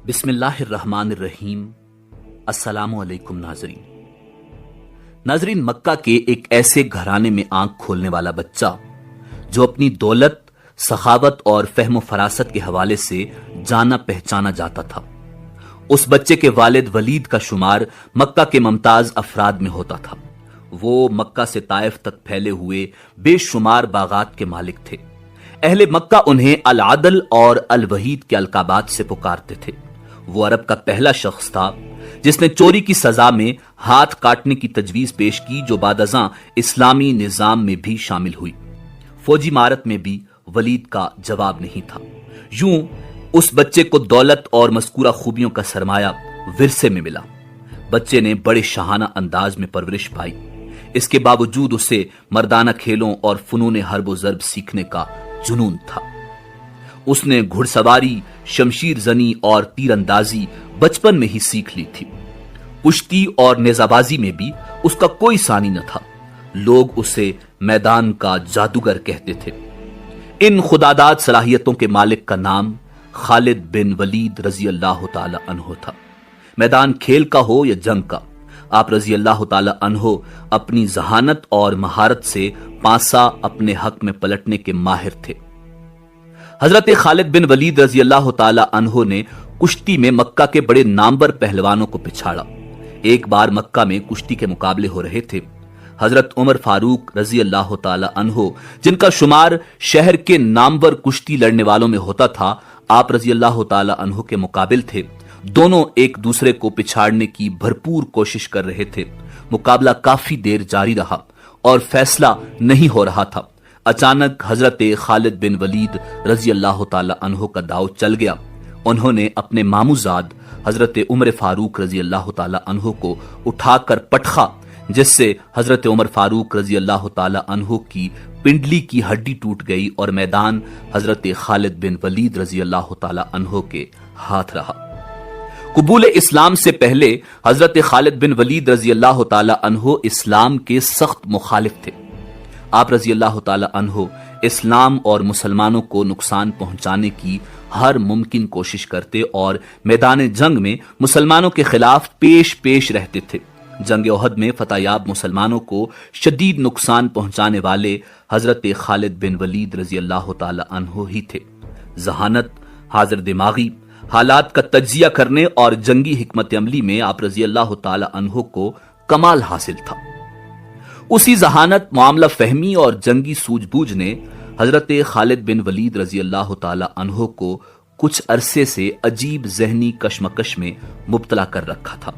بسم اللہ الرحمن الرحیم۔ السلام علیکم ناظرین، مکہ کے ایک ایسے گھرانے میں آنکھ کھولنے والا بچہ جو اپنی دولت، سخاوت اور فہم و فراست کے حوالے سے جانا پہچانا جاتا تھا۔ اس بچے کے والد ولید کا شمار مکہ کے ممتاز افراد میں ہوتا تھا۔ وہ مکہ سے طائف تک پھیلے ہوئے بے شمار باغات کے مالک تھے۔ اہل مکہ انہیں العدل اور الوحید کے القابات سے پکارتے تھے۔ وہ عرب کا پہلا شخص تھا جس نے چوری کی سزا میں ہاتھ کاٹنے کی تجویز پیش کی، جو بعد ازاں اسلامی نظام میں بھی شامل ہوئی۔ فوجی مہارت میں بھی ولید کا جواب نہیں تھا۔ یوں اس بچے کو دولت اور مذکورہ خوبیوں کا سرمایہ ورثے میں ملا۔ بچے نے بڑے شاہانہ انداز میں پرورش پائی۔ اس کے باوجود اسے مردانہ کھیلوں اور فنون حرب و ضرب سیکھنے کا جنون تھا۔ اس نے گھڑ سواری، شمشیر زنی اور تیر اندازی بچپن میں ہی سیکھ لی تھی۔ کشتی اور نیزہ بازی میں بھی اس کا کوئی ثانی نہ تھا۔ لوگ اسے میدان کا جادوگر کہتے تھے۔ ان خداداد صلاحیتوں کے مالک کا نام خالد بن ولید رضی اللہ تعالی عنہ تھا۔ میدان کھیل کا ہو یا جنگ کا، آپ رضی اللہ تعالی عنہ اپنی ذہانت اور مہارت سے پانسا اپنے حق میں پلٹنے کے ماہر تھے۔ حضرت خالد بن ولید رضی اللہ تعالی عنہ نے کشتی میں مکہ کے بڑے نامور پہلوانوں کو پچھاڑا۔ ایک بار مکہ میں کشتی کے مقابلے ہو رہے تھے۔ حضرت عمر فاروق رضی اللہ تعالی عنہ، جن کا شمار شہر کے نامور کشتی لڑنے والوں میں ہوتا تھا، آپ رضی اللہ تعالی عنہ کے مقابل تھے۔ دونوں ایک دوسرے کو پچھاڑنے کی بھرپور کوشش کر رہے تھے۔ مقابلہ کافی دیر جاری رہا اور فیصلہ نہیں ہو رہا تھا۔ اچانک حضرت خالد بن ولید رضی اللہ تعالی عنہ کا داؤ چل گیا۔ انہوں نے اپنے ماموزاد حضرت عمر فاروق رضی اللہ تعالی عنہ کو اٹھا کر پٹخا، جس سے حضرت عمر فاروق رضی اللہ تعالی عنہ کی پنڈلی کی ہڈی ٹوٹ گئی اور میدان حضرت خالد بن ولید رضی اللہ تعالی عنہ کے ہاتھ رہا۔ قبول اسلام سے پہلے حضرت خالد بن ولید رضی اللہ تعالی عنہ اسلام کے سخت مخالف تھے۔ آپ رضی اللہ تعالی عنہ اسلام اور مسلمانوں کو نقصان پہنچانے کی ہر ممکن کوشش کرتے اور میدان جنگ میں مسلمانوں کے خلاف پیش رہتے تھے۔ جنگ احد میں فتح یاب مسلمانوں کو شدید نقصان پہنچانے والے حضرت خالد بن ولید رضی اللہ تعالی عنہ ہی تھے۔ ذہانت، حاضر دماغی، حالات کا تجزیہ کرنے اور جنگی حکمت عملی میں آپ رضی اللہ تعالی عنہ کو کمال حاصل تھا۔ اسی ذہانت، معاملہ فہمی اور جنگی سوجھ بوجھ نے حضرت خالد بن ولید رضی اللہ تعالی عنہ کو کچھ عرصے سے عجیب ذہنی کشمکش میں مبتلا کر رکھا تھا۔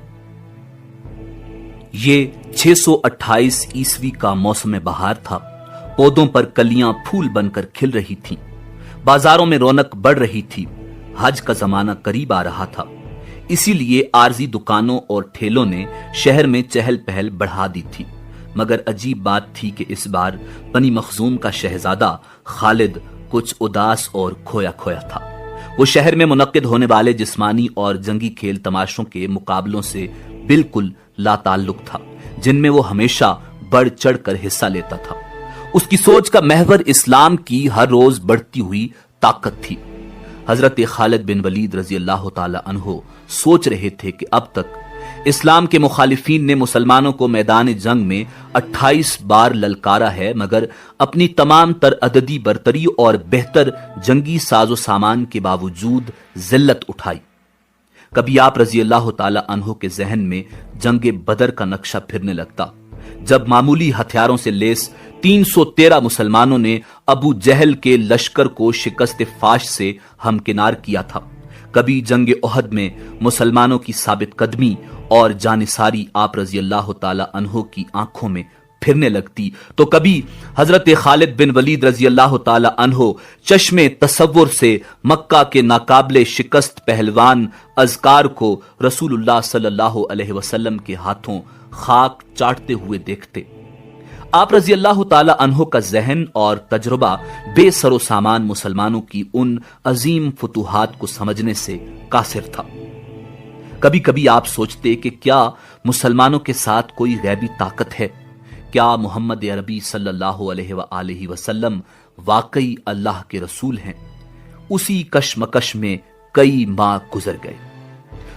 یہ 628 عیسوی کا موسم بہار تھا۔ پودوں پر کلیاں پھول بن کر کھل رہی تھیں، بازاروں میں رونق بڑھ رہی تھی۔ حج کا زمانہ قریب آ رہا تھا، اسی لیے عارضی دکانوں اور ٹھیلوں نے شہر میں چہل پہل بڑھا دی تھی۔ مگر عجیب بات تھی کہ اس بار بنی مخزوم کا شہزادہ خالد کچھ اداس اور کھویا تھا۔ وہ شہر میں منعقد ہونے والے جسمانی اور جنگی کھیل تماشوں کے مقابلوں سے بالکل لا تعلق تھا، جن میں وہ ہمیشہ بڑھ چڑھ کر حصہ لیتا تھا۔ اس کی سوچ کا محور اسلام کی ہر روز بڑھتی ہوئی طاقت تھی۔ حضرت خالد بن ولید رضی اللہ تعالی عنہ سوچ رہے تھے کہ اب تک اسلام کے مخالفین نے مسلمانوں کو میدان جنگ میں 28 بار للکارا ہے، مگر اپنی تمام تر عددی برتری اور بہتر جنگی ساز و سامان کے باوجود ذلت اٹھائی۔ کبھی آپ رضی اللہ تعالی عنہ کے ذہن میں جنگ بدر کا نقشہ پھرنے لگتا، جب معمولی ہتھیاروں سے لیس 313 مسلمانوں نے ابو جہل کے لشکر کو شکست فاش سے ہمکنار کیا تھا۔ کبھی جنگ احد میں مسلمانوں کی ثابت قدمی اور جانثاری آپ رضی اللہ تعالی عنہ کی آنکھوں میں پھرنے لگتی، تو کبھی حضرت خالد بن ولید رضی اللہ تعالی عنہ چشم تصور سے مکہ کے ناقابل شکست پہلوان اذکار کو رسول اللہ صلی اللہ علیہ وسلم کے ہاتھوں خاک چاٹتے ہوئے دیکھتے۔ آپ رضی اللہ تعالی عنہ کا ذہن اور تجربہ بے سر و سامان مسلمانوں کی ان عظیم فتوحات کو سمجھنے سے قاصر تھا۔ کبھی کبھی آپ سوچتے کہ کیا مسلمانوں کے ساتھ کوئی غیبی طاقت ہے؟ کیا محمد عربی صلی اللہ علیہ وآلہ وسلم واقعی اللہ کے رسول ہیں؟ اسی کشمکش میں کئی ماہ گزر گئے۔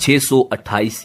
628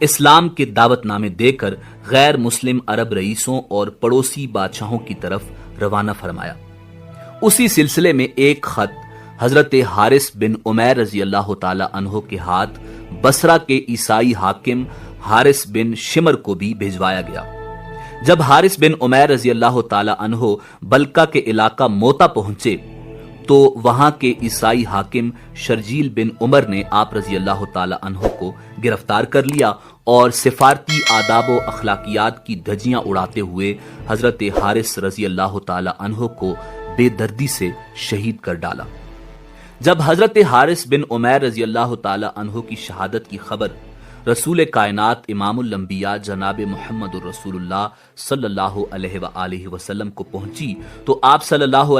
اسلام کے دعوت نامے دے کر غیر مسلم عرب رئیسوں اور پڑوسی بادشاہوں کی طرف روانہ فرمایا۔ اسی سلسلے میں ایک خط حضرت حارث بن عمیر رضی اللہ تعالی عنہ کے ہاتھ بصرہ کے عیسائی حاکم حارث بن شمر کو بھی بھیجوایا گیا۔ جب حارث بن عمیر رضی اللہ تعالی عنہ بلقا کے علاقہ موتا پہنچے تو وہاں کے عیسائی حاکم شرجیل بن عمر نے آپ رضی اللہ تعالی عنہ کو گرفتار کر لیا اور سفارتی آداب و اخلاقیات کی دھجیاں اڑاتے ہوئے حضرت حارث رضی اللہ تعالی عنہ کو بے دردی سے شہید کر ڈالا۔ جب حضرت حارث بن عمیر رضی اللہ تعالی عنہ کی شہادت کی خبر رسول کائنات امام الانبیاء جناب محمد الرسول اللہ صلی اللہ علیہ وآلہ وسلم کو پہنچی تو آپ صلی اللہ